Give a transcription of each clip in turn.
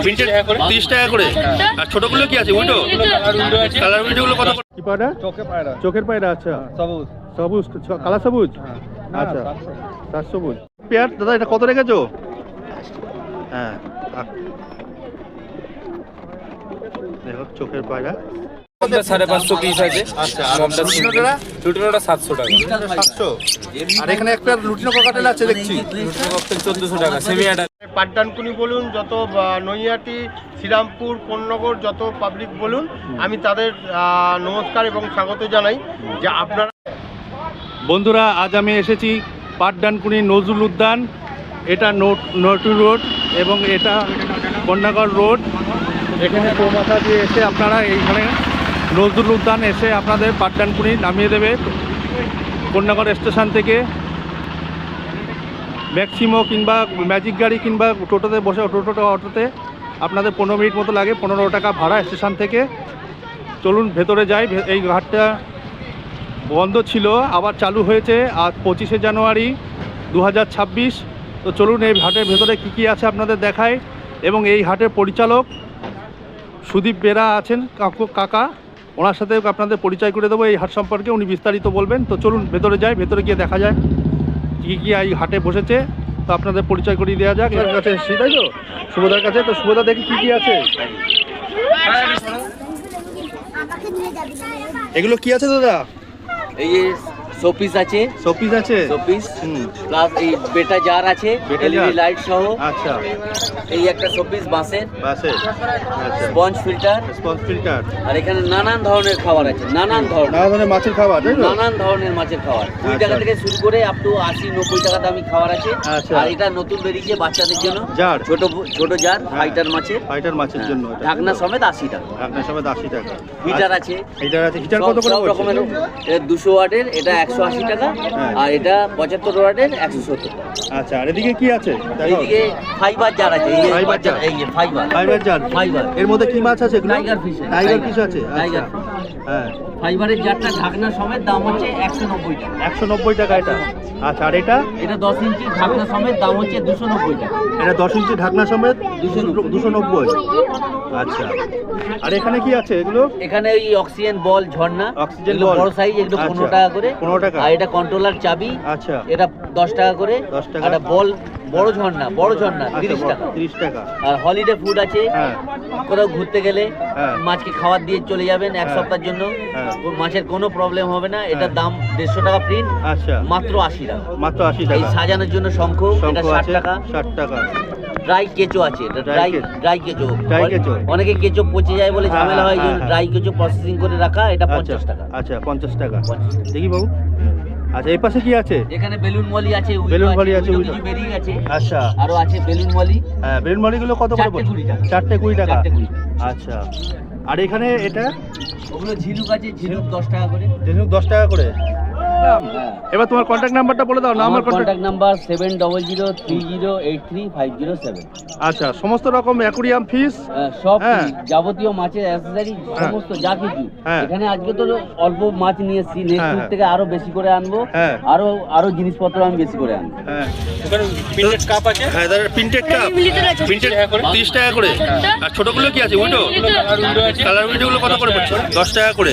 Printed 30 টাকা করে। আর ছোটগুলো কি আছে? উইডো কালার উইডোগুলো কত করে? কি পায়রা? চোখের পায়রা। আচ্ছা, সবুজ কালা সবুজ। আচ্ছা 700 সবুজ পেয়ার। দাদা এটা কত রেখেছো? হ্যাঁ দেখো চোখের পায়রা 550 পিস আছে। আচ্ছা আর লুটিনোটা 700 টাকা। 700। আর এখানে একটা লুটিনো ককাটেল আছে দেখছি, লুটিনো ককটেল 1400 টাকা। সেমি অ্যাডাল্ট পাটডানকুনি বলুন, যত নৈহাটি, শ্রীরামপুর, কোন্নগর যত পাবলিক বলুন, আমি তাদের নমস্কার এবং স্বাগত জানাই যে আপনারা। বন্ধুরা আজ আমি এসেছি পাটডানকুনি নজরুল উদ্যান। এটা নটু রোড এবং এটা কন্যাগড় রোড। এখানে চৌমাথা দিয়ে এসে আপনারা এইখানে নজরুল উদ্যান এসে আপনাদের পাটডানকুনি নামিয়ে দেবে কন্যাগড় স্টেশন থেকে। ম্যাক্সিমো কিংবা ম্যাজিক গাড়ি কিংবা টোটোতে বসে অটোতে আপনাদের 15 মিনিট মতো লাগে। 15 টাকা ভাড়া স্টেশন থেকে। চলুন ভেতরে যাই। এই ঘাটটা বন্ধ ছিল, আবার চালু হয়েছে আজ 25শে জানুয়ারি 2026। তো চলুন এই হাটের ভেতরে কী আছে আপনাদের দেখায়। এবং এই হাটের পরিচালক সুদীপ বেরা আছেন কাকা, ওনার সাথে আপনাদের পরিচয় করে দেবো এই হাট সম্পর্কে। উনি বিস্তারিত বলবেন। তো চলুন ভেতরে যাই, ভেতরে গিয়ে দেখা যায় কী এই হাটে বসেছে। তো আপনাদের পরিচয় করিয়ে দেওয়া যাক। এর কাছে এসেছি তাই তো শুভদার কাছে। তো শুভদা দেখি কী আছে। এগুলো কি আছে দাদা? এই যে শোপিস আছে, শোপিস আছে, শোপিস প্লাস এই বেটা জার আছে, এলইডি লাইট সহ। আচ্ছা এই একটা শোপিস বাঁশের, আচ্ছা স্পঞ্জ ফিল্টার। আর এখানে নানান ধরনের খাবার আছে, নানান ধরনের মাছের খাবার, নানান ধরনের মাছের খাবার। 20 টাকা থেকে শুরু করে আপ টু 80-90 টাকা দামি খাবার আছে। আর এটা নতুন বেরিয়েছে বাচ্চাদের জন্য, ছোট জার ফাইটার মাছের জন্য। ঢাকনা সমেত 80 টাকা। হিটার আছে, হিটার কত করে রকমের। এটা 200 ওয়াটের, এটা 180 টাকা। আর এটা 75 ওয়াটের 170 টাকা। আচ্ছা আর এদিকে কি আছে? এইদিকে ফাইবার জার আছে, এই যে ফাইবার জার। এর মধ্যে কি মাছ আছে? টাইগার ফিশ আছে। টাইগার হ্যাঁ। ফাইবারের জারটা ঢাকনা সমেত দাম হচ্ছে 190 টাকা। 190 টাকা এটা। আচ্ছা আর এটা 10 ইঞ্চি ঢাকনা সমেত দাম হচ্ছে 290 টাকা। এটা 10 ইঞ্চি ঢাকনা সমেত 290। আচ্ছা আর এখানে কি আছে এগুলো? এখানে ওই অক্সিজেন বল ঝর্ণা, অক্সিজেন বল বড় সাইজ, এগুলো 15 টাকা করে। 15 টাকা। আর এটা কন্ট্রোলার চাবি, আচ্ছা এটা 10 টাকা করে। 10 টাকা। আর বল বড় ঝর্ণা 30 টাকা। 30 টাকা। আর হলিডে ফুড আছে, হ্যাঁ কোথাও ঘুরতে গেলে হ্যাঁ মাছকে খাবার দিয়ে চলে যাবেন এক সপ্তাহের জন্য, মাছের কোনো প্রবলেম হবে না। এটার দাম 150 টাকা প্রিন্ট, আচ্ছা মাত্র 80 টাকা। মাত্র 80 টাকা। এই সাজানোর জন্য শঙ্খ, এটা 60 টাকা। 60 টাকা। ড্রাই কেঁচো আছে, এটা ড্রাই কেঁচো। অনেকে কেঁচো পচে যায় বলে ঝামেলা হয়, ড্রাই কেঁচো প্রসেসিং করে রাখা, এটা 50 টাকা। আচ্ছা 50 টাকা। দেখি বাবু। আচ্ছা এই পাশে কি আছে? এখানে বেলুন মলি আছে, বেলুন মলি আছে, কিছু বেরিয়ে গেছে। আচ্ছা আরো আছে বেলুন মলি। হ্যাঁ বেলুন মলিগুলো কত করে পড়ছে? 4টে 20 টাকা। আচ্ছা আর এখানে এটা ওগুলো ঝিনুক আছে, ঝিনুক 10 টাকা করে। ঝিনুক 10 টাকা করে। এবার তোমার কন্ট্যাক্ট নাম্বারটা বলে দাও। আমার কন্ট্যাক্ট নাম্বার 7003030507। আচ্ছা সমস্ত রকম অ্যাকুরিয়াম ফিশ সব যাবতীয় মাছের অ্যাকসেসরি সমস্ত যা কিছু এখানে। আজকে তো অল্প মাছ নিয়েছি, নেক্সট উইক থেকে আরো বেশি করে আনবো। আরো জিনিসপত্র আমি বেশি করে আনবো। এখানে প্রিন্টেড কাপ আছে। হ্যাঁ দাদা প্রিন্টেড কাপ 30 টাকা করে। আর ছোটগুলো কি আছে? উইডো কালার উইডোগুলো কত করে পড়ছে? 10 টাকা করে।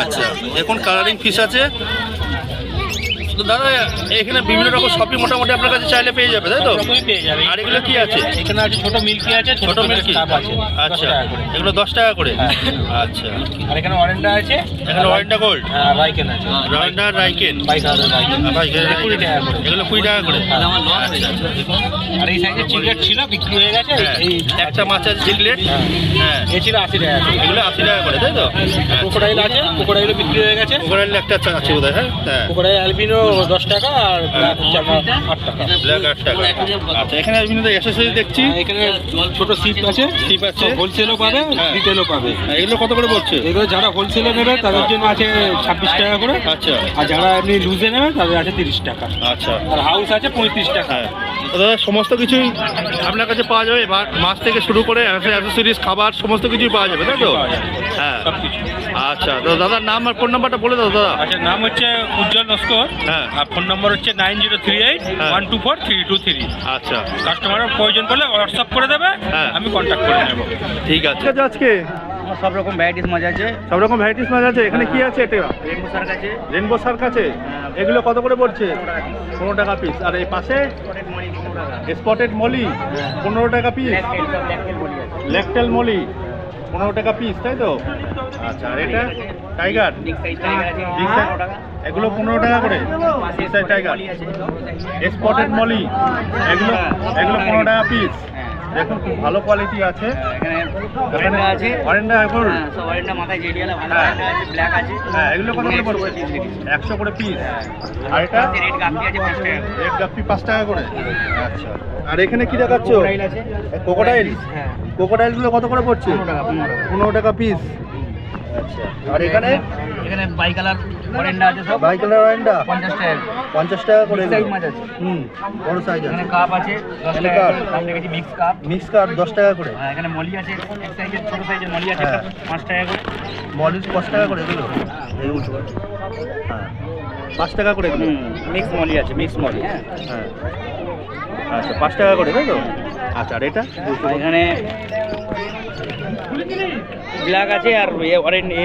আচ্ছা এখন কালারিং ফিশ আছে। তো দাদা এখানে বিভিন্ন রকম শপিং মোটামুটি আপনার কাছে চাইলে পেয়ে যাবে তাই তো? পেয়ে যাবে। আর এগুলো কি আছে? এখানে আছে ছোট মিল্কি আছে, ছোট মিল্কি কাপ আছে। আচ্ছা এগুলো 10 টাকা করে। আচ্ছা আর এখানে অরেন্ডা আছে, এখানে ওয়ারেন্টা গোল্ড, রাইকেন আছে, ওয়ারেন্টা রাইকেন 22,000 রাইকেন। 20 টাকা করে। এগুলো 20 টাকা করে। আচ্ছা আর এই সাইজের চিকেট ছিল, বিক্রি হয়ে গেছে। এই একটা মাছ আছে চিকলেট, হ্যাঁ এ ছিল 80 টাকা। এগুলো 80 টাকা করে তাই তো? ক্রোকোডাইল আছে, ক্রোকোডাইলও বিক্রি হয়ে গেছে। ওখানে একটা আছে বোধহয়। হ্যাঁ ক্রোকোডাইল অ্যালবিনো 10 টাকা আর ব্ল্যাক হচ্ছে 8 টাকা। ব্ল্যাক 8 টাকা। আচ্ছা এখানে বিভিন্ন অ্যাকসেসরি দেখছি। এখানে ছোট সিপ আছে, হোলসেলও পাবে, রিটেলও পাবে। এগুলো কত করে পড়ছে? এগুলো যারা হোলসেলে নেবে তাদের জন্য আছে 26 টাকা করে। আচ্ছা আর যারা এমনি লুজে নেবে তাদের আছে 30 টাকা। আচ্ছা আর হাউস আছে 35 টাকা। দাদা সমস্ত কিছুই আপনার কাছে পাওয়া যাবে, মাছ থেকে শুরু করে অ্যাক্সেসরিজ, খাবার সমস্ত কিছুই পাওয়া যাবে তাই তো? হ্যাঁ সব কিছু। আচ্ছা তো দাদার নাম আর ফোন নাম্বারটা বলে দাও দাদা। আচ্ছা নাম হচ্ছে উজ্জ্বল নস্কর। হ্যাঁ আর ফোন নম্বর হচ্ছে 9038124323। আচ্ছা কাস্টমারের প্রয়োজন পড়লে হোয়াটসঅ্যাপ করে দেবে, হ্যাঁ। আমি কন্ট্যাক্ট করে নেব। ঠিক আছে আজকে সব রকম ভ্যারাইটিস মাছ আছে। সব রকম ভ্যারাইটিস মাছ আছে। এখানে কি আছে এটা? রেনবো শার্ক আছে, রেনবো শার্ক আছে। এগুলো কত করে পড়ছে? 15 টাকা পিস। আর এই পাশে স্পটেড মলি 15 টাকা পিস। ল্যাকটেল মলি 15 টাকা পিস, তাই তো? আচ্ছা, আর এটা টাইগার এগুলো 15 টাকা করে। টাইগার স্পটেড মলি এগুলো 15 টাকা পিস। দেখুন খুব ভালো কোয়ালিটি আছে। অরেন্ডা আছে, অরেন্ডা এখন সব অরেন্ডা মাথায় জেডিয়ালা ভালো অরেন্ডা আছে, ব্ল্যাক আছে। হ্যাঁ, এগুলো কত করে পড়বে? 100 করে পিস। আর এটা রেড গাপ্পি আছে 5 টাকা। রেড গাপ্পি 5 টাকা করে। আচ্ছা, আর এখানে কি দেখাচ্ছ? ক্রোকোডাইল আছে। ক্রোকোডাইল? হ্যাঁ, ক্রোকোডাইল গুলো কত করে পড়ছে? 15 টাকা পিস। আচ্ছা, আর এখানে বাই কালার অরেন্ডা আছে সব। বাই কালার অরেন্ডা 50 টাকা। 50 টাকা করে। সাইজ মাছ আছে। বড় সাইজ এখানে আছে। কাপ আছে 10 এখানে টাকা। কাপ। দাম রেখেছি মিক্স কাপ। মিক্স কাপ 10 টাকা করে। হ্যাঁ, এখানে মলি আছে, এক সাইজের ছোট সাইজের মলি আছে হ্যাঁ। 5 টাকা করে। মলিস 5 টাকা করে এগুলো। হ্যাঁ, 5 টাকা করে এগুলো। মিক্স মলি আছে, মিক্স মলি। হ্যাঁ, হ্যাঁ, আচ্ছা 5 টাকা করে, তাই তো? আচ্ছা, আর এটা এখানে ব্ল্যাক আছে আর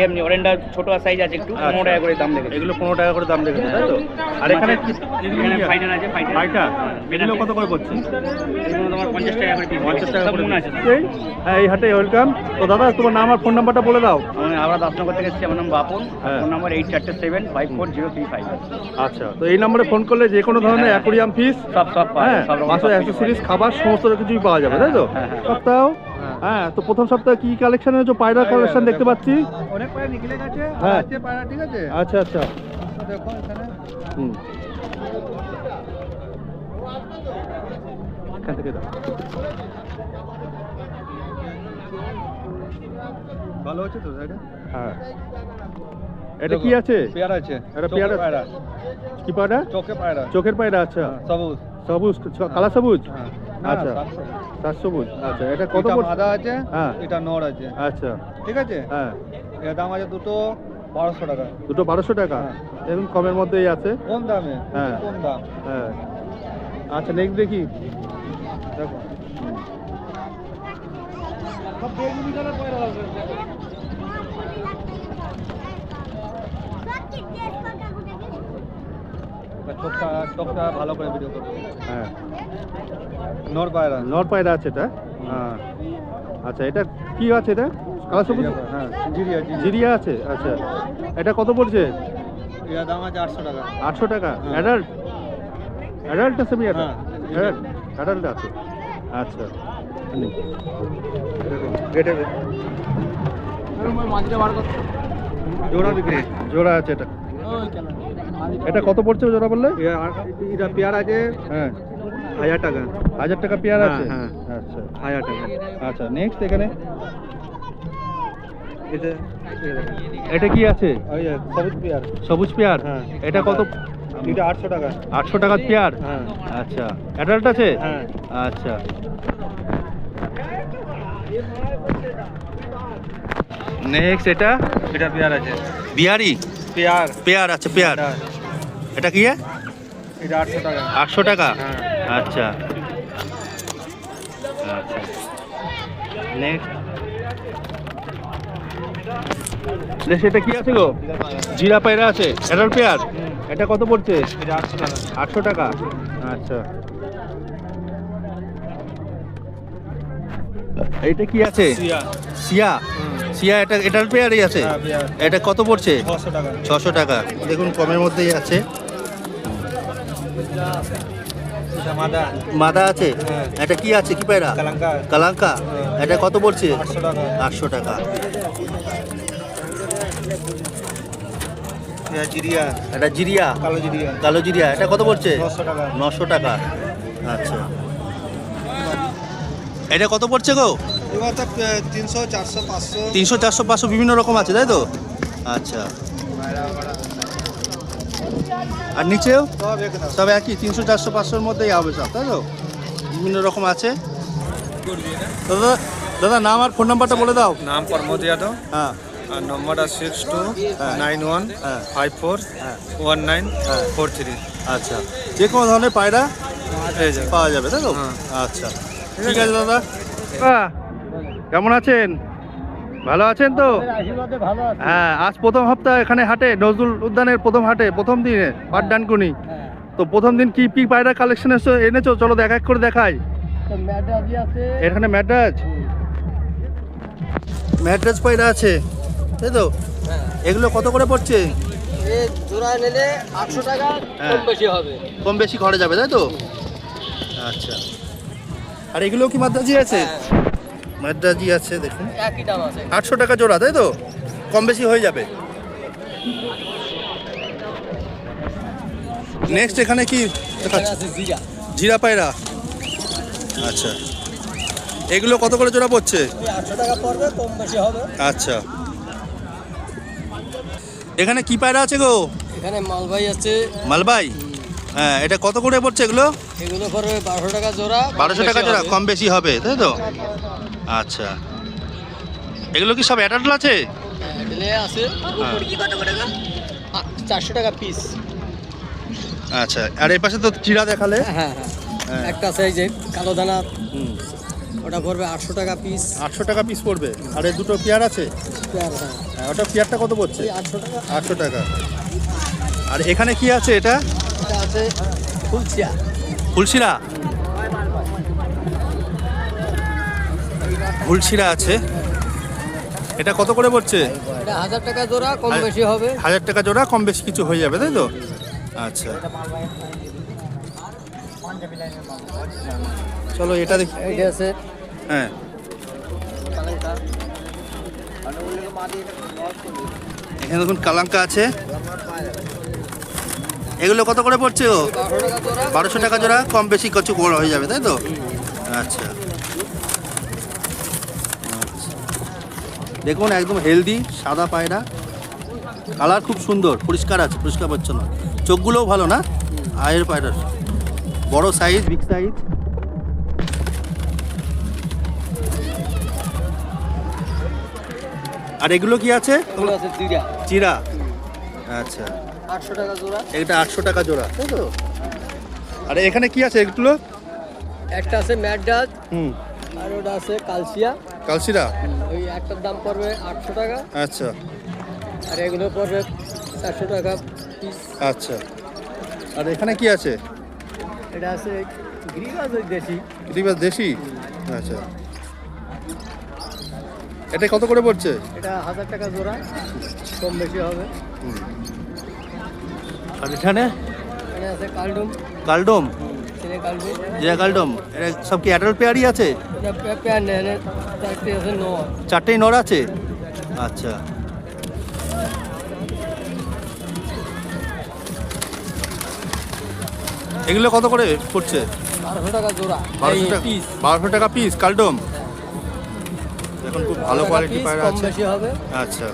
এমনি অরেন্ডা ছোট সাইজ আছে একটু 15 টাকা করে দাম রেখেছি। এগুলো 15 টাকা করে দাম রেখেছে, তাই তো? আর এখানে এখানে ফাইটার আছে, ফাইটার এগুলো কত করে পড়ছে? এগুলো তোমার 50 টাকা করে পিস। 50 টাকা করে মনে আছে। হ্যাঁ, এই হাটে ওয়েলকাম। তো দাদা তোমার নাম আর ফোন নাম্বারটা বলে দাও। আমরা দাসনগর থেকে এসেছি, আমার নাম বাপন। হ্যাঁ। Phone number 84754035। আচ্ছা, তো এই নম্বরে ফোন করলে যে কোনো ধরনের অ্যাকোরিয়াম ফিস, সব পাওয়া হ্যাঁ, যায়, সব রকম মাছের সব কিছু অ্যাক্সেসরিজ, খাবার সমস্ত কিছুই পাওয়া যাবে, তাই তো? হ্যাঁ, হ্যাঁ। সপ্তাহ হ্যাঁ, তো প্রথম সপ্তাহে কি কালেকশন হয়েছে? পায়রা কালেকশন দেখতে পাচ্ছি। অনেক পায়রা নিকলে গেছে। হ্যাঁ। আছে পায়রা, ঠিক আছে? আচ্ছা আচ্ছা, দেখো এখানে হুম, এখান থেকে দাও। ভালো হচ্ছে তো এটা? হ্যাঁ, এটা কি আছে? পেয়ারা আছে। এটা পেয়ারা? পায়রা, কি পায়রা? চোখে পায়রা, চোখের পায়রা। আচ্ছা, সবুজ। সবুজ, কালা সবুজ। হ্যাঁ। আচ্ছা, সাত সবুজ। আচ্ছা, এটা কত এটা পড়ছে? মাদা আছে, হ্যাঁ। এটা নর আছে, আচ্ছা, ঠিক আছে? হ্যাঁ, এর দাম আছে দুটো 1200 টাকা। দুটো 1200 টাকা। হ্যাঁ। এরকম কমের মধ্যেই আছে। কম দামে, হ্যাঁ। কম দাম। হ্যাঁ, আচ্ছা, নেক্সট দেখি। দেখো সব বেগুনি কালার পায়রা লাগবে। চোখটা ভালো করে ভিডিও করবো। হ্যাঁ, নর পায়রা। নর পায়রা আছে এটা। হ্যাঁ, আচ্ছা, এটা কি আছে? এটা কালা সবুজ, হ্যাঁ, জিরিয়া। জিরিয়া আছে। আচ্ছা, এটা কত পড়ছে? এর দাম আছে 800 টাকা। 800 টাকা। হ্যাঁ। অ্যাডাল্ট? অ্যাডাল্ট আছে? এটা হ্যাঁ। অ্যাডাল্ট আছে। আচ্ছা, জোড়া বিক্রি। জোড়া আছে এটা। এটা কত পড়ছে জোড়া বললে? এটা পেয়ারা আছে হ্যাঁ, 1000 টাকা। 1000 টাকা পেয়ার আছে। হ্যাঁ, আচ্ছা 1000 টাকা। আচ্ছা, নেক্সট এখানে এটা এটা কি আছে? ওই সবুজ পেয়ার। সবুজ পেয়ার। হ্যাঁ। এটা কত? এটা 800 টাকা। 800 টাকার পেয়ার। হ্যাঁ। আচ্ছা, অ্যাডাল্ট আছে? হ্যাঁ। আচ্ছা, নেক্সট এটা এটা পেয়ার আছে। বিহারি পেয়ার। পেয়ার আছে। পেয়ার এটা কি? এটা 800 টাকা। 800 টাকা। হ্যাঁ। আচ্ছা আচ্ছা, নেক্সট এটা কি আছে গো? জিরা পায়রা আছে, অ্যাডাল্ট পেয়ার। এটা কত পড়ছে? এটা 800 টাকা। 800 টাকা। আচ্ছা, এইটা কি আছে? সিয়া। সিয়া এটা অ্যাডাল্ট পেয়ারই আছে। হ্যাঁ, পেয়ার। এটা কত পড়ছে? 600 টাকা। 600 টাকা। দেখুন কমের মধ্যেই আছে। এটা মাদা। মাদা আছে। হ্যাঁ। এটা কি আছে? কি পায়রা? কালাঙ্কা। কালাঙ্কা। হ্যাঁ। এটা কত পড়ছে? 800 টাকা। 800 টাকা। এটা জিরিয়া। এটা জিরিয়া, কালো জিরিয়া। কালো জিরিয়া। এটা কত পড়ছে? 900 টাকা। 900 টাকা। আচ্ছা, এটা কত পড়ছে গো? এবার তো 300, 400, 500। 300, 400, 500 বিভিন্ন রকম আছে, তাই তো? আচ্ছা, আর নিচেও সব একদম। সব একই 300, 400, 500-র মধ্যেই হবে সব, তাই তো? বিভিন্ন রকম আছে। দাদা, দাদা নাম আর ফোন নাম্বারটা বলে দাও। নাম প্রমোদ যাদব। হ্যাঁ, আর নম্বরটা 6291541943। আচ্ছা, যে কোনো ধরনের পায়রা এই যে পাওয়া যাবে তাই তো? হ্যাঁ। আচ্ছা, ঠিক আছে দাদা। কেমন আছেন? ভালো আছেন তো? হ্যাঁ, আজ প্রথম সপ্তাহ এখানে হাটে, নজরুল উদ্যানের প্রথম হাটে, প্রথম দিনে পাটডানকুনি। তো প্রথম দিন কি কি পায়রা কালেকশন এনেছো? চলো এক এক করে দেখাই। এখানে ম্যাড্রাস পায়রা আছে তাই তো? এগুলো কত করে পড়ছে? জোড়ায় নিলে 800 টাকা, কম বেশি হবে। কম বেশি ঘরে যাবে তাই তো? আচ্ছা, আর এগুলো কি মাদ্রাজি আছে? মাদ্রাজি আছে, দেখুন একই দাম আছে। 800 টাকা জোড়া তাই তো? কম বেশি হয়ে যাবে। নেক্সট এখানে কি দেখাচ্ছে? জিরা পায়রা। আচ্ছা, এগুলো কত করে জোড়া পড়ছে? 800 টাকা পড়বে, কম বেশি হবে। আচ্ছা, এখানে কি পায়রা আছে গো? এখানে মালবাই আছে। মালবাই? হ্যাঁ, এটা কত করে পড়ছে এগুলো? এগুলো পড়বে 1200 টাকা জোড়া। 1200 টাকা জোড়া, কম বেশি হবে তাই তো? আচ্ছা, এগুলো কি সব অ্যাডাল্ট আছে? দিলে আছে। হ্যাঁ। 400 টাকা পিস। আচ্ছা, আর এই পাশে তো চিড়া দেখালে। হ্যাঁ হ্যাঁ। একটা আছে এই যে কালো দানা, হুম, ওটা পড়বে 800 টাকা পিস। 800 টাকা পিস পড়বে। আর এই দুটো পেয়ার আছে, হ্যাঁ, ওটা পেয়ারটা কত পড়ছে? 800 টাকা। 800 টাকা। আর এখানে কি আছে? এটা এটা আছে ফুলচিয়া। ফুলশিরা, ফুলশিরা আছে। এটা কত করে পড়ছে? এটা 1000 টাকা জোড়া, কম বেশি হবে। 1000 টাকা জোড়া, কম বেশি কিছু হয়ে যাবে তাই তো? আচ্ছা, চলো এটা দেখি। এইটা আছে হ্যাঁ, এখানে দেখুন কালাঙ্কা আছে। এগুলো কত করে পড়ছে? 1200 টাকা জোড়া, কম বেশি কিছু বড় হয়ে যাবে তাই তো? আচ্ছা, দেখুন একদম হেলদি সাদা পায়রা, কালার খুব সুন্দর, পরিষ্কার আছে, পরিষ্কার পরিচ্ছন্ন। চোখগুলোও ভালো না আয়ের পায়রার, বড় সাইজ, বিগ সাইজ। আর এগুলো কি আছে? এগুলো আছে জিরা। চিরা। আচ্ছা, 800 টাকা জোড়া। এটা 800 টাকা জোড়া তাই তো? আর এখানে কি আছে এগুলো? একটা আছে ম্যাডাস, হুম, আর ওটা আছে কালসিয়া। কালসিরা। ওই একটার দাম পড়বে 800 টাকা, আচ্ছা, আর এগুলো পড়বে 400 টাকা পিস। আচ্ছা, আর এখানে কি আছে? এটা আছে গ্রিবাস, ওই দেশি। দিবাস দেশি। আচ্ছা, এটা কত করে পড়ছে? এটা 1000 টাকা জোড়া, কম বেশি হবে। আর এখানে এখানে আছে কালডুম, কালডম, চিনে কালডুম। জিরা কালডম, এটা সব কি অ্যাডাল্ট পেয়ারই আছে? এটা পেয়ার নেন, চারটে আছে নর। 4টেই নর আছে। আচ্ছা, এগুলো কত করে পড়ছে? 1200 টাকা জোড়া। 1200 টাকা, পিস। 1200 টাকা পিস কালডম। দেখুন খুব ভালো কোয়ালিটি পায়রা কম আছে। বেশি হবে। আচ্ছা,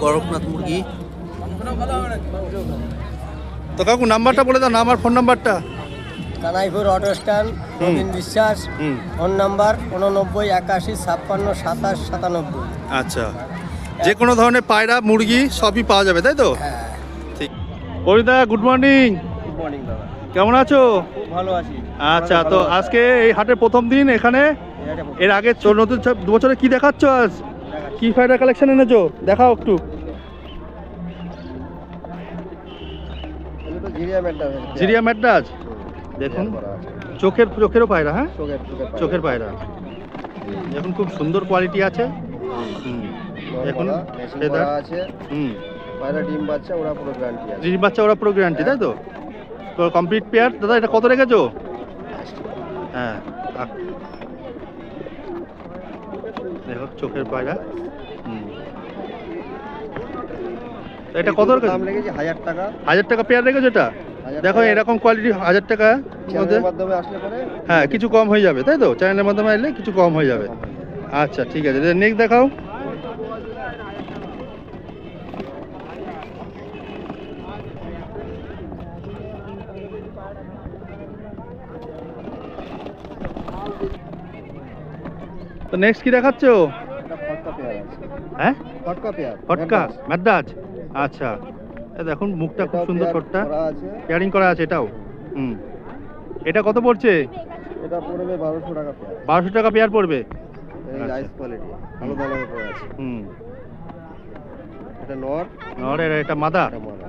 করকনাথ মুরগি। তো কাকু নাম্বারটা বলে দাও, নাম্বার, ফোন নাম্বারটা। কানাইপুর অটো স্ট্যান্ড, নবীন বিশ্বাস। হুম, ফোন নাম্বার 89 81 56 27 97। আচ্ছা, যে কোনো ধরনের পায়রা, মুরগি সবই পাওয়া যাবে তাই তো? হ্যাঁ। ঠিক। পরিদা, গুড মর্নিং, গুড মর্নিং দাদা। কেমন আছো? খুব ভালো আছি। আচ্ছা, তো আজকে এই হাটের প্রথম দিন এখানে। এর আগে নতুন 2 বছরে কি দেখাচ্ছ? আজ কি পায়রা কালেকশন এনেছো? দেখাও একটু। জিরিয়া ম্যাড্রাস, দেখুন চোখেরও পায়রা। হ্যাঁ, চোখের পায়রা। দেখুন খুব সুন্দর কোয়ালিটি আছে। দেখুন ফেদার আছে। হুম, পায়রা ডিম বাচ্চা, ওরা পুরো গ্যারান্টি আছে। ডিম বাচ্চা ওরা পুরো গ্যারান্টি তাই তো? তো কমপ্লিট পেয়ার দাদা, এটা কত রেখেছো? হ্যাঁ, দেখো চোখের পায়রা। হুম, এটা কত দাম লেগেছে 1000 টাকা। 1000 টাকা পেয়ার রেখেছো এটা? দেখো এরকম কোয়ালিটি 1000 টাকা মধ্যে। মাধ্যমে আসলে পরে হ্যাঁ, কিছু কম হয়ে যাবে তাই তো? চ্যানেলের মাধ্যমে এলে কিছু কম হয়ে যাবে। আচ্ছা, ঠিক আছে, নেক্সট দেখাও। তো নেক্সট কি দেখাচ্ছ? এটা ফর্সা পেয়ার আছে। হ্যাঁ ফটকা পেয়ার ফটকা ম্যাদ্রাজ। আচ্ছা, এই দেখুন মুখটা খুব সুন্দর, ঠোঁটটা পেয়ারিং করা আছে এটাও। হুম, এটা কত পড়ছে? এটা পড়বে 1200 টাকা পেয়ার। 1200 টাকা পেয়ার পড়বে। এই আচ্ছা। আইস কোয়ালিটি ভালো দামের উপরে আছে। হুম, এটা নর, নরের এটা মাদা। এটা মাদা।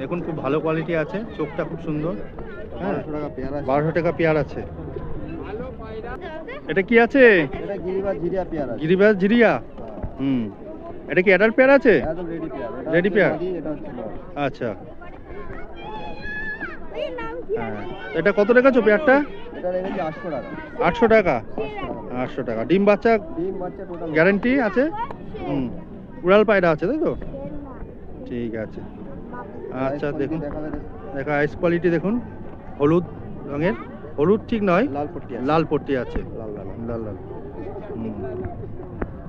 দেখুন খুব ভালো কোয়ালিটি আছে, চোখটা খুব সুন্দর। হ্যাঁ 1200 টাকা পেয়ার আছে। 1200 টাকা পেয়ার আছে। এটা কি আছে? এটা গিরিবাজ জিরিয়া পেয়ার আছে। গিরিবাজ জিরিয়া। হুম, এটা কি অ্যাডাল্ট পেয়ার আছে? একদম রেডি পেয়ার। এটা Ready হচ্ছে পেয়ার? মাদি, এটা হচ্ছে নর। আচ্ছা, হ্যাঁ এটা কত রেখেছো পেয়ারটা? এটা রেখেছি 800 টাকা। 800 টাকা। 800 টাকা। ডিম বাচ্চা ডিম বাচ্চা টোটাল গ্যারান্টি আছে? হুম, উড়াল পায়রা আছে তাই তো? ঠিক আছে। আচ্ছা দেখুন, দেখা আইস কোয়ালিটি দেখুন, হলুদ রঙের, হলুদ ঠিক নয়, লাল পট্টি আছে। লাল পট্টি আছে, লাল লাল। লাল লাল। হুম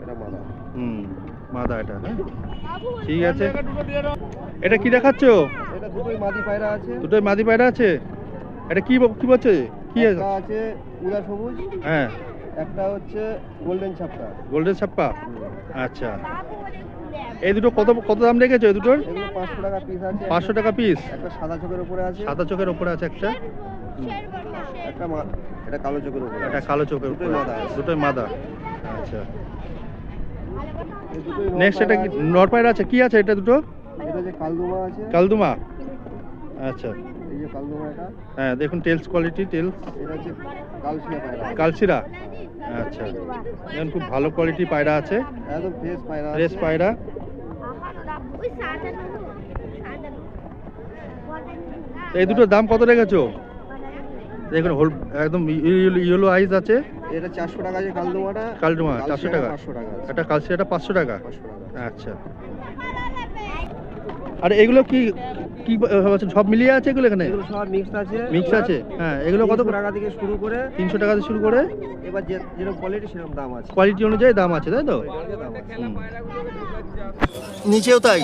এটা মাদা। হুম, মাদা এটা। হ্যাঁ ঠিক আছে। এটা কি দেখাচ্ছ? এটা দুটোই মাদি পায়রা আছে। দুটোই মাদি পায়রা আছে। এটা কি কি বলছে? কি একটা আছে উদা সবুজ, হ্যাঁ একটা হচ্ছে গোল্ডেন ছাপটা। গোল্ডেন ছাপ্পা। আচ্ছা, এই দুটো কত কত দাম রেখেছো এই দুটোর? এগুলো 500 টাকা পিস আছে। 500 টাকা পিস। একটা সাদা চোখের উপরে আছে, সাদা চোখের উপরে আছে একটা, একটা এটা কালো চোখের উপরে একটা আছে। কালো চোখের উপরে দুটোই মাদা আছে। আছে। দুটোই মাদা। আচ্ছা, এই দুটোই নর নেক্সট এটা কি পায়রা আছে। নর পায়রা আছে? কি আছে এটা দুটো? এটা যে কালদুমা আছে। কালদুমা। আচ্ছা, এই যে কালদুমা এটা। হ্যাঁ দেখুন টেলস কোয়ালিটি, টেলস এটা হচ্ছে কালশিয়া পায়রা। কালসিরা। আচ্ছা, দেখুন খুব ভালো কোয়ালিটি পায়রা আছে, একদম ফ্রেশ পায়রা আছে। ফ্রেশ পায়রা। এই দুটোর দাম কত রেখেছো? দেখুন একদম ইয়েলো আইস আছে। এটা 400 টাকা আছে কালদুমাটা। কালদুমা 400 টাকা। 500 টাকা আছে। একটা কালসিরাটা 500 টাকা। 500 টাকা। আচ্ছা, আর এগুলো কি কি সব মিলিয়ে আছে এগুলো এখানে? এগুলো সব মিক্স আছে। মিক্স আছে। হ্যাঁ এগুলো কত 300 টাকা থেকে শুরু করে 300 টাকা থেকে শুরু করে এবার যেরকম কোয়ালিটি সেরকম দাম আছে। কোয়ালিটি অনুযায়ী দাম আছে তাই তো? দাম আছে। হুম। নিচেও তাই।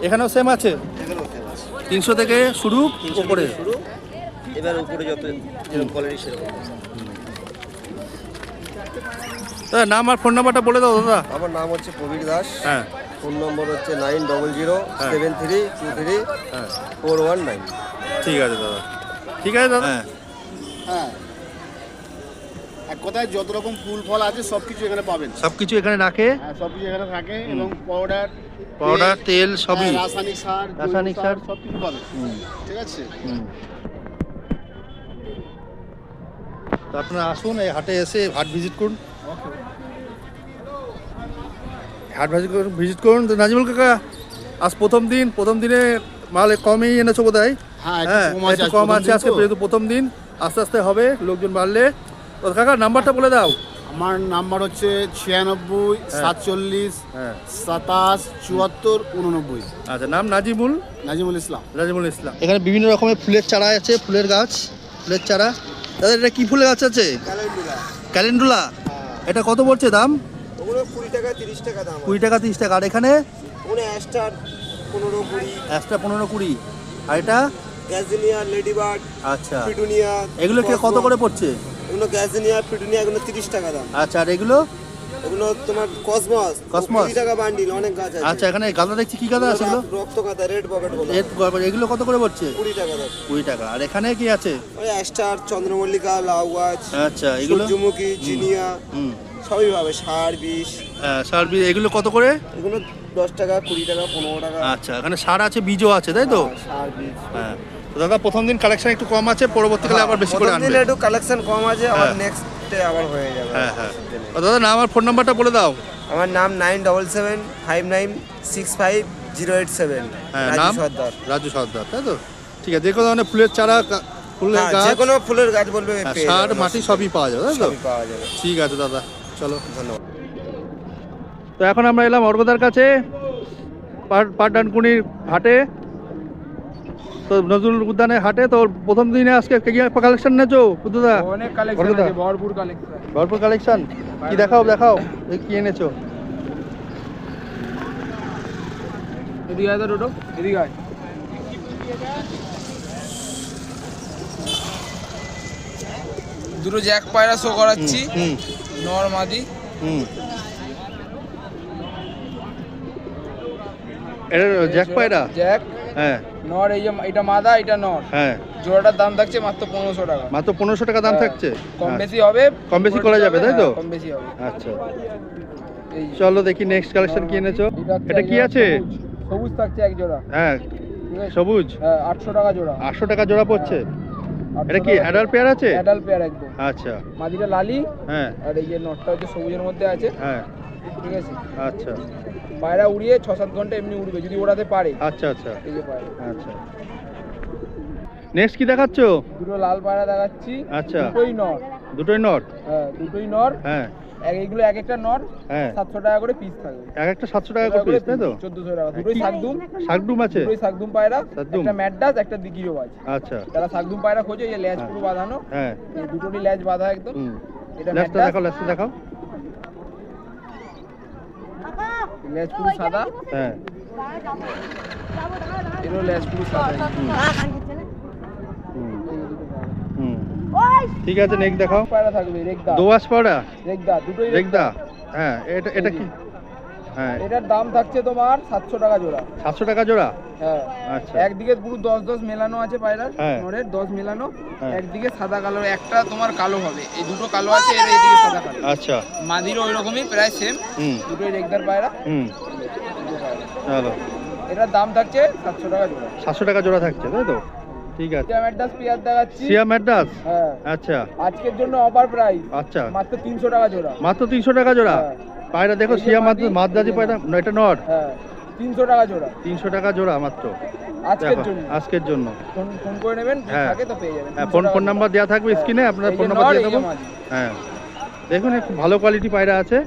এখানেও সেম আছে, 300 থেকে শুরু উপরে। এবার উপরে যত যেরকম কোয়ালিটি সেরকম। দাদা নাম আর ফোন নাম্বারটা বলে দাও দাদা। আমার নাম হচ্ছে প্রবীর দাস। হ্যাঁ ফোন নম্বর হচ্ছে 9007323419। ঠিক আছে দাদা, ঠিক আছে দাদা। হ্যাঁ হ্যাঁ, এক কথায় যত রকম ফুল ফল আছে সব কিছু এখানে পাবেন। সব কিছু এখানে রাখে, হ্যাঁ, সব কিছু এখানে থাকে এবং পাউডার পাউডার, তেল সবই। রাসায়নিক সার, রাসায়নিক সার সব কিছু পাবেন। ঠিক আছে। তো আপনারা আসুন, এই হাটে এসে হাট ভিজিট করুন, হাট ভিজিট করুন। তো নাজিমুল কাকা, আজ প্রথম দিনে মাল কমই এনেছো বোধ হয়? হ্যাঁ, হ্যাঁ একটু কম আছে, একটু কম আছে আজকে, যেহেতু প্রথম দিন, আস্তে আস্তে হবে লোকজন বাড়লে। তো কাকা নাম্বারটা বলে দাও। আমার নাম্বার হচ্ছে 96 47 হ্যাঁ 27 74 89। আচ্ছা, নাম নাজিমুল ইসলাম। নাজিমুল ইসলাম। এখানে বিভিন্ন রকমের ফুলের চারা আছে, ফুলের গাছ, ফুলের চারা। দাদা এটা কি ফুলের গাছ আছে? ক্যালেন্ডুলা। এটা কত পড়ছে দাম? ওগুলো 20 টাকা 30 টাকা দাম। 20 টাকা 30 টাকা। আর এখানে ওগুলো অ্যাস্টার 15 20। একটা 15-20। আর এটা গ্যাজিনিয়া, লেডিবার্ড, আচ্ছা, পিটুনিয়া। এগুলো কি কত করে পড়ছে? এগুলো গ্যাজিনিয়া, পিটুনিয়া এগুলো 30 টাকা দাম। আচ্ছা, আর এগুলো? এগুলো তোমার কসমস। 20 টাকা বান্ডিল, অনেক গাছ আছে। আচ্ছা, এখানে গাঁদা দেখছি, কি গাঁদা আছে এগুলো? রক্ত গাঁদা, রেড পকেট বলে। এগুলো কত করে পড়ছে? 20 টাকা দাম। 20 টাকা। আর এখানে কি আছে? ওই অ্যাস্টার, চন্দ্রমল্লিকা, লাউ গাছ, আচ্ছা, এগুলো সূর্যমুখী, জিনিয়া হুম, সবই পাবে। সার, বিষ সার বীজ এগুলো কত করে? এগুলো 10 টাকা, 20 টাকা, 15 টাকা। আচ্ছা, এখানে সার আছে, বীজও আছে তাই তো? সার, বীজ। হ্যাঁ। তো দাদা প্রথম দিন কালেকশন একটু কম আছে, পরবর্তীকালে আবার বেশি করে প্রথম আনবে। দিনে একটু কালেকশন কম আছে, আবার হ্যাঁ। নেক্সট ডে আবার হয়ে যাবে। হ্যাঁ হ্যাঁ। তো দাদা নাম আর ফোন নাম্বারটা বলে দাও। আমার নাম 9775965087। হ্যাঁ, রাজু নাম সর্দার। রাজু সর্দার তাই তো? ঠিক আছে, যে কোনো ধরনের ফুলের চারা, ফুলের হ্যাঁ, গাছ, যে কোনো ফুলের গাছ বলবে হ্যাঁ, পেয়ে সার, যাবে। মাটি সবই পাওয়া যাবে তাই তো? সবই পাওয়া যাবে। ঠিক আছে দাদা, চলো। ধন্যবাদ। তো এখন আমরা এলাম অর্গদার কাছে, পাটডানকুনির হাটে, তো নজরুল উদ্যানের হাটে। তো প্রথম দিনে আজকে কালেকশন নেছো বুদ্ধদা? অনেক কালেকশন আছে, ভরপুর কালেকশন। ভরপুর কালেকশন। কি দেখাও কি এনেছো? এদিকে আয় তো টোটো, এদিকে আয়। দুটো জ্যাক পায়রা শো করাচ্ছি, নর মাদি। এটা জ্যাক পায়রা? জ্যাক, হ্যাঁ। নর এই যে এটা মাদা, এটা নর। হ্যাঁ। জোড়াটার দাম থাকছে মাত্র 1500 টাকা। মাত্র 1500 টাকা দাম থাকছে? কম বেশি হবে, কম বেশি করা যাবে তাই তো? কম বেশি হবে। আচ্ছা, চলো দেখি নেক্সট কালেকশন কি এনেছো। এটা কি আছে? সবুজ থাকছে এক জোড়া। হ্যাঁ, সবুজ। 800 টাকা জোড়া। 800 টাকা জোড়া পড়ছে। এটা কি অ্যাডাল্ট পেয়ার আছে? অ্যাডাল্ট পেয়ার একদম। আচ্ছা। মাদিটা লালি, হ্যাঁ। আর এই যে নটটা হচ্ছে সবুজের মধ্যে আছে। হ্যাঁ, ঠিক আছে। আচ্ছা। পায়রা উড়িয়ে 6-7 ঘন্টা এমনি উড়বে যদি ওড়াতে পারে। আচ্ছা আচ্ছা। এই যে পায়রা। আচ্ছা, নেক্সট কি দেখাচ্ছো? দুটো লাল পায়রা দেখাচ্ছি। আচ্ছা। দুটোই নর। দুটোই নর? হ্যাঁ, দুটোই নর। হ্যাঁ। এইগুলো এক একটা নর। হ্যাঁ। 700 টাকা করে পিস থাকবে। এক একটা 700 টাকা করে পিস, তাই তো? 1400 টাকা। দুটোই শাকদুম। শাকদুম আছে? দুটোই শাকদুম পায়রা। শাকদুম। একটা ম্যাডাস, একটা দিগিরোবাজ। আচ্ছা। যারা শাকদুম পায়রা খোঁজে, এই লেজ পুরো বাঁধানো। হ্যাঁ। এই দুটোরই লেজ বাঁধা একদম। এটা লেজটা ম্যাডাস। দেখাও, লেজটা দেখাও। লেজ পুরো সাদা। হ্যাঁ। এরও লেজ পুরো সাদা। ঠিক আছে, নেক্সট দেখাও। পায়রা থাকবে রেগদা। দোয়াশ পায়রা? রেগদা, দুটোই রেগদা। হ্যাঁ, এটা এটা কি? হ্যাঁ। এটার দাম থাকছে তোমার 700 টাকা জোড়া। 700 টাকা জোড়া? হ্যাঁ। আচ্ছা। একদিকে পুরো 10-10 মেলানো আছে পায়রার। হ্যাঁ। নরের 10 মেলানো। হ্যাঁ। একদিকে সাদা কালো, একটা তোমার কালো হবে। এই দুটো কালো আছে, এর এইদিকে সাদা কালো। আচ্ছা। মাদিরও ওই রকমই প্রায় সেম। দুটোই রেগদার পায়রা। চলো, এটার দাম থাকছে 700 টাকা জোড়া। 700 টাকা জোড়া থাকছে, তাই তো? ঠিক আছে। সিয়া ম্যাডাস পেয়ার দেখাচ্ছি। সিয়া ম্যাডাস? হ্যাঁ। আচ্ছা। আজকের জন্য অফার প্রাইস। আচ্ছা। মাত্র 300 টাকা জোড়া। মাত্র 300 টাকা জোড়া? হ্যাঁ। পায়রা দেখো, সিয়া মাদ্রাজি পায়রা, এটা নর। হ্যাঁ, 300 টাকা জোড়া। 300 টাকা জোড়া মাত্র আজকের দেখো, জন্য। আজকের জন্য। ফোন করে নেবেন, যদি হ্যাঁ। থাকে তো পেয়ে যাবেন। হ্যাঁ, 300 টাকা ফোন নাম্বার দেওয়া থাকবে স্ক্রিনে, আপনার এই ফোন যে নাম্বার নর, দিয়ে এই যে দেবো। মাদি। হ্যাঁ, দেখুন একটু ভালো কোয়ালিটি পায়রা আছে।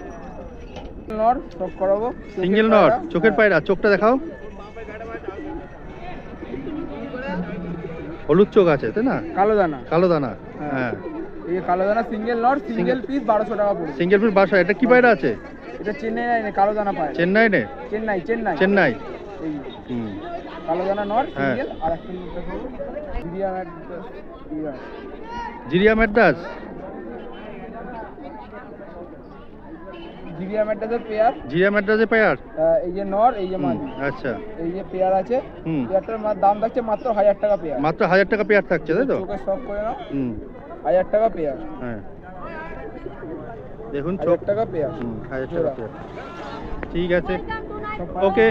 নর সব করাবো। সিঙ্গেল নর, চোখের পায়রা। চোখটা দেখাও, হলুদ চোখ আছে, তাই না? কালো দানা। কালো দানা। হ্যাঁ। হ্যাঁ। এই যে কালো দানা সিঙ্গেল নর, সিঙ্গেল পিস 1200 টাকা পড়বে। Single piece 1200। এটা কি পায়রা আছে? এটা চেন্নাই না, কালো দানা পায়। চেন্নাই নে? চেন্নাই, চেন্নাই। চেন্নাই। এই হুম। কালো দানা নর হ্যাঁ। সিঙ্গেল। আর একটা নর দেখো, জিরিয়া ম্যাডাস। জিরিয়া ম্যাডাস? জিরিয়া ম্যাডাসের পেয়ার। জিরিয়া ম্যাডাসের পেয়ার? এই যে নর, এই যে মাদি। আচ্ছা। এই যে পেয়ার আছে। হুম। পেয়ারটার দাম থাকছে মাত্র 1000 টাকা পেয়ার। মাত্র 1000 টাকা পেয়ার থাকছে, তাই তো? চোখে সব করে নাও। 1000 টাকা পেয়ার। হ্যাঁ, দেখুন 1000 টাকা পেয়ার। 1000 টাকা পেয়ার। ঠিক আছে, ওকে।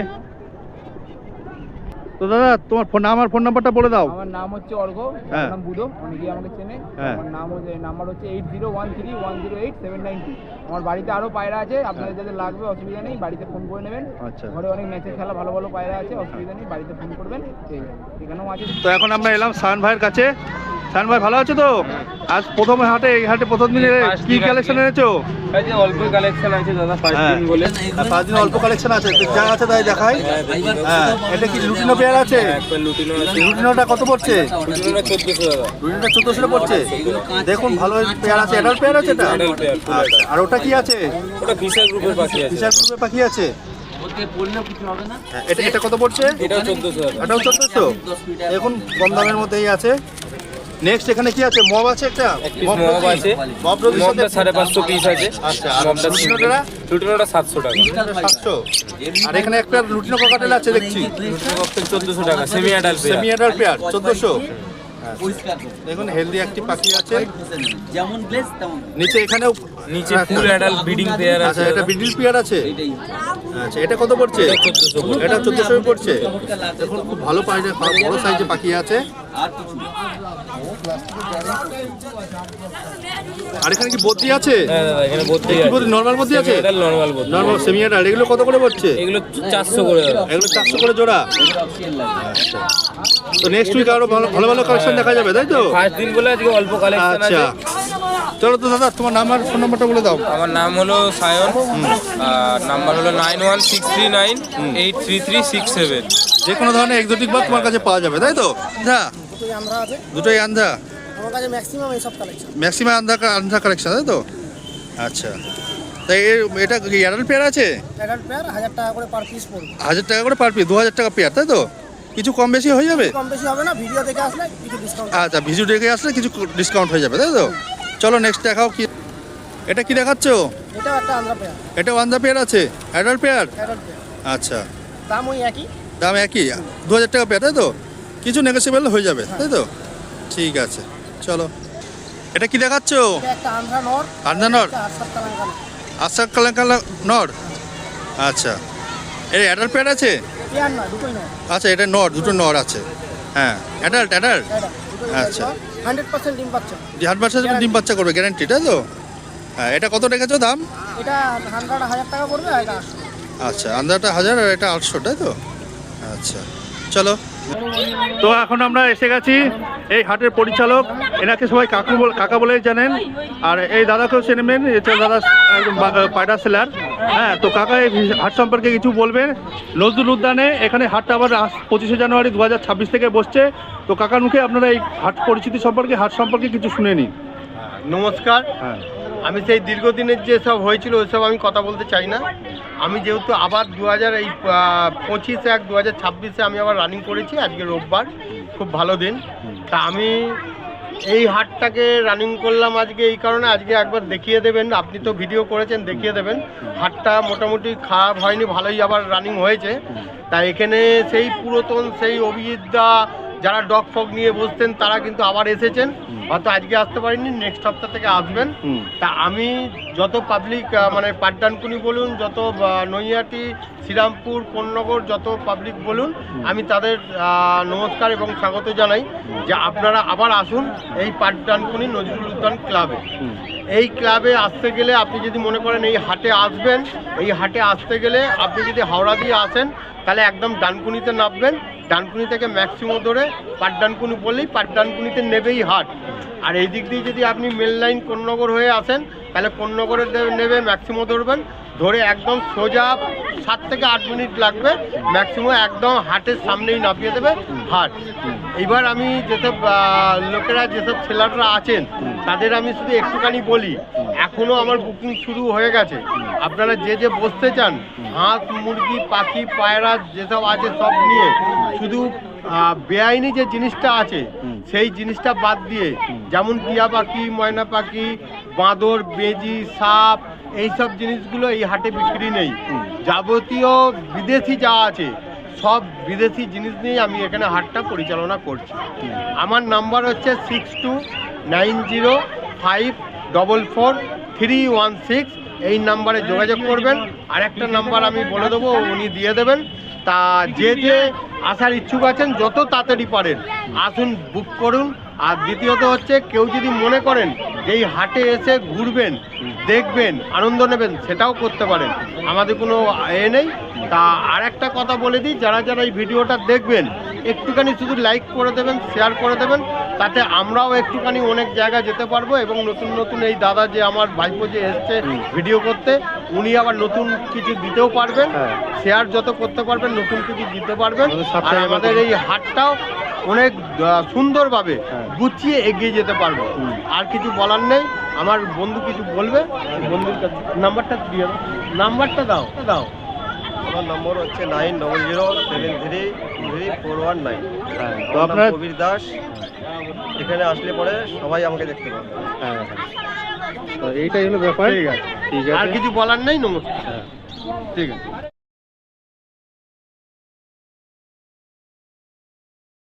তো দাদা, তোমার ফোন নাম্বারটা বলে দাও। আমার নাম হচ্ছে অর্ঘ, হ্যাঁ। নাম বুধো, অনেকেই আমাকে চেনে। হ্যাঁ। আমার নাম্বার হচ্ছে 8013108792। আমার বাড়িতে আরো পায়রা আছে, আপনাদের যাদের লাগবে অসুবিধা নেই, বাড়িতে ফোন করে নেবেন। আচ্ছা। ঘরে অনেক ম্যাচের খেলা ভালো ভালো পায়রা আছে, অসুবিধা নেই, বাড়িতে ফোন করবেন, পেয়ে যাবেন। এখানেও আছে। তো এখন আমরা এলাম সায়ন ভাইয়ের কাছে। সায়ন ভাই ভালো আছো তো? আজ প্রথম হাটে, এই হাটে প্রথম দিনে কি কালেকশন এনেছো? এই যে অল্প কালেকশন আছে দাদা, 5 দিন বলে। 5 দিন অল্প কালেকশন আছে, যা আছে তাই দেখাই। হ্যাঁ, এটা কি লুটিনো পেয়ার আছে? একটা লুটিনো আছে। লুটিনোটা কত পড়ছে? লুটিনোটা 1400 দাদা। লুটিনোটা 1400 পড়ছে। দেখুন ভালো পেয়ার আছে, অ্যাডাল্ট পেয়ার আছে এটা? Adult pair. আচ্ছা, আর ওটা কি আছে? ওটা ফিশার গ্রুপের পাখি আছে। ফিশার গ্রুপের পাখি আছে। হ্যাঁ, এটা কত পড়ছে? এটাও 1400 দাদা। এটাও 1400। দেখুন কম দামের মধ্যেই আছে। নেক্সট এখানে কি আছে? মব আছে একটা? এক পিস মব আছে। মব রোজির সাথে 550 পিস আছে। আচ্ছা, আর মবটা লুটিনোটা? লুটিনোটা 700 টাকা। 700। আর এখানে একটা লুটিনো ককাটেল আছে দেখছি। লুটিনো ককটেল 1400 টাকা, semi adult pair. Semi adult pair 1400। দেখুন হেলদি একটি পাখি আছে। যেমন প্লেস তেমন। নিচে এখানেও নিচে ফুল অ্যাডাল্ট ব্রিডিং পেয়ার আছে। আচ্ছা, এটা বিডিল পেয়ার আছে। আচ্ছা, এটা কত পড়ছে? এটা 1400 পড়ছে। দেখুন খুব ভালো পাখি, বড় সাইজের পাখি আছে। আর এখানে কি বদ্রি আছে? হ্যাঁ দাদা, এখানে বদ্রি কি আছে। বদ্রি? নরমাল বদ্রি আছে? এটা নরমাল বদ্রি। Normal semi adult. এগুলো কত করে পড়ছে? এগুলো 400 করে দাদা। এগুলো 400 করে জোড়া। আচ্ছা, তো নেক্সট উইক আরো ভালো ভালো কালেকশন দেখা যাবে, তাই তো? 5 দিন বলে আজকে অল্প কালেকশন আছে। আচ্ছা, চলো তো দাদা, তোমার নাম আর ফোন নাম্বারটা বলে দাও। আমার নাম হলো সায়ন, আর নাম্বার হলো 9163983367। যে কোনো ধরনের এক্সোটিক বার্ড তোমার কাছে পাওয়া যাবে, তাই তো? হ্যাঁ, দুটোই আন্ধা। আমার কাছে ম্যাক্সিমাম এইসব কালেকশন। ম্যাক্সিমাম আন্ধা কালেকশন, তাই তো? আচ্ছা, তাই এটা কি অ্যাডাল্ট পেয়ার আছে? অ্যাডাল্ট পেয়ার 1000 টাকা করে পার পিস পড়বে। 1000 টাকা করে পার পিস, 2000 টাকা পেয়ার, তাই তো? কিছু কম বেশি হয়ে যাবে? কম বেশি হবে না, ভিডিও দেখে আসলে কিছু ডিসকাউন্ট। আচ্ছা, ভিডিও দেখে আসলে কিছু ডিসকাউন্ট হয়ে যাবে, তাই তো? চলো নেক্সট দেখাও। কি এটা কি দেখাচ্ছ? এটা একটা আন্দ্রা পেয়ার। এটা আন্দ্রা পেয়ার আছে, অ্যাডাল্ট পেয়ার। অ্যাডাল্ট পেয়ার আচ্ছা, দাম ওই একই। দাম একই, 2000 টাকা পেয়ার, তাই তো? কিছু নেগোসিয়েবল হয়ে যাবে, তাই তো? ঠিক আছে, চলো। এটা কি দেখাচ্ছ? এটা একটা আন্দ্রা নর। আন্দ্রা নর, আসার কালাঙ্কানা। আসার কালাঙ্কানা নর। আচ্ছা, এর অ্যাডাল্ট পেয়ার আছে? পেয়ার না, দুটোই নর। আচ্ছা, এটা নর, দুটো নর আছে। হ্যাঁ, অ্যাডাল্ট অ্যাডাল্ট। আচ্ছা, 100% ডিম বাচ্চা। 100% ডিম বাচ্চা করবে, গ্যারান্টি, তাই তো? হ্যাঁ, এটা কত রেখেছো দাম? এটা 1000 টাকা পড়বে আর এটা 800। আচ্ছা, আন্দাজটা 1000 আর এটা 800, তাই তো? আচ্ছা, চলো। তো এখন আমরা এসে গেছি এই হাটের পরিচালক, এনাকে সবাই কাকা বলে জানেন, আর এই দাদাকেও চেনেন, এটা দাদা একদম পায়রা সেলার। হ্যাঁ, তো কাকা এই হাট সম্পর্কে কিছু বলবেন। নজরুল উদ্যানে এখানে হাটটা আবার 25শে জানুয়ারি 2026 থেকে বসছে। তো কাকার মুখে আপনারা এই হাট পরিচিতি সম্পর্কে, হাট সম্পর্কে কিছু শুনে নিন। নমস্কার। হ্যাঁ, আমি সেই দীর্ঘদিনের যে সব হয়েছিল ওইসব আমি কথা বলতে চাই না। আমি যেহেতু আবার 25/1/2026 আমি আবার রানিং করেছি, আজকে রোববার, খুব ভালো দিন। তা আমি এই হাটটাকে রানিং করলাম আজকে এই কারণে, আজকে একবার দেখিয়ে দেবেন, আপনি তো ভিডিও করেছেন, দেখিয়ে দেবেন। হাটটা মোটামুটি খারাপ হয়নি, ভালোই আবার রানিং হয়েছে। তাই এখানে সেই পুরাতন সেই অভিজিৎদা যারা ডগ ফগ নিয়ে বসতেন তারা কিন্তু আবার এসেছেন, হয়তো আজকে আসতে পারিনি, নেক্সট সপ্তাহ থেকে আসবেন। তা আমি যত পাবলিক মানে পাটডানকুনি বলুন, যত নৈহাটি, শ্রীরামপুর, কোন্নগর যত পাবলিক বলুন, আমি তাদের নমস্কার এবং স্বাগত জানাই যে আপনারা আবার আসুন এই পাটডানকুনি নজরুল উদ্যান ক্লাবে। এই ক্লাবে আসতে গেলে আপনি যদি মনে করেন এই হাটে আসবেন, এই হাটে আসতে গেলে আপনি যদি হাওড়া দিয়ে আসেন তাহলে একদম ডানকুনিতে নামবেন, ডানকুনি থেকে ম্যাক্সিমো ধরে পাটডানকুনি বললেই পাটডানকুনিতে নেবেই হাট। আর এই দিক দিয়ে যদি আপনি মেল লাইন কোন্নগর হয়ে আসেন তাহলে কোন্নগরে নেবে ম্যাক্সিমো ধরবেন, ধরে একদম সোজা 7 থেকে 8 মিনিট লাগবে, ম্যাক্সিমো একদম হাটের সামনেই নামিয়ে দেবে হাট। এইবার আমি যেসব লোকেরা, যেসব সেলাররা আছেন তাদের আমি শুধু একটুখানি বলি, এখনও আমার বুকিং শুরু হয়ে গেছে। আপনারা যে যে বসতে চান, হাঁস, মুরগি, পাখি, পায়রা যেসব আছে সব নিয়ে, শুধু বেআইনি যে জিনিসটা আছে সেই জিনিসটা বাদ দিয়ে, যেমন টিয়া পাখি, ময়না পাখি, বাঁদর, বেজি, সাপ, এইসব জিনিসগুলো এই হাটে বিক্রি নেই। যাবতীয় বিদেশি যা আছে সব বিদেশি জিনিস নিয়ে আমি এখানে হাটটা পরিচালনা করছি। আমার নাম্বার হচ্ছে 6290544316। এই নাম্বারে যোগাযোগ করবেন। আর একটা নাম্বার আমি বলে দেবো, উনি দিয়ে দেবেন। তা যে যে আসার ইচ্ছুক আছেন যত তাড়াতাড়ি পারেন আসুন, বুক করুন। আর দ্বিতীয়ত হচ্ছে, কেউ যদি মনে করেন যে এই হাটে এসে ঘুরবেন, দেখবেন, আনন্দ নেবেন, সেটাও করতে পারেন, আমাদের কোনো নেই। তা আর একটা কথা বলে দিই, যারা যারা এই ভিডিওটা দেখবেন একটুখানি শুধু লাইক করে দেবেন, শেয়ার করে দেবেন, তাতে আমরাও একটুখানি অনেক জায়গা যেতে পারবো। এবং নতুন নতুন এই দাদা যে আমার ভাইপো যে এসছে ভিডিও করতে, উনি আবার নতুন কিছু দিতেও পারবেন, শেয়ার যত করতে পারবেন নতুন কিছু দিতে পারবেন। আর আমাদের এই হাটটাও অনেক সুন্দরভাবে গুছিয়ে এগিয়ে যেতে পারবো। আর কিছু বলার নেই। আমার বন্ধু কিছু বলবে, বন্ধুর কাছে নাম্বারটা দিয়ে দাও, নাম্বারটা দাও। আমার নম্বর হচ্ছে 9007333419। তো আপনার কবির দাস। এখানে আসলে পরে সবাই আমাকে দেখতে পাবে। এইটাই হলো ব্যাপার। ঠিক আছে, ঠিক আছে, আর কিছু বলার নেই। নমস্কার। ঠিক আছে।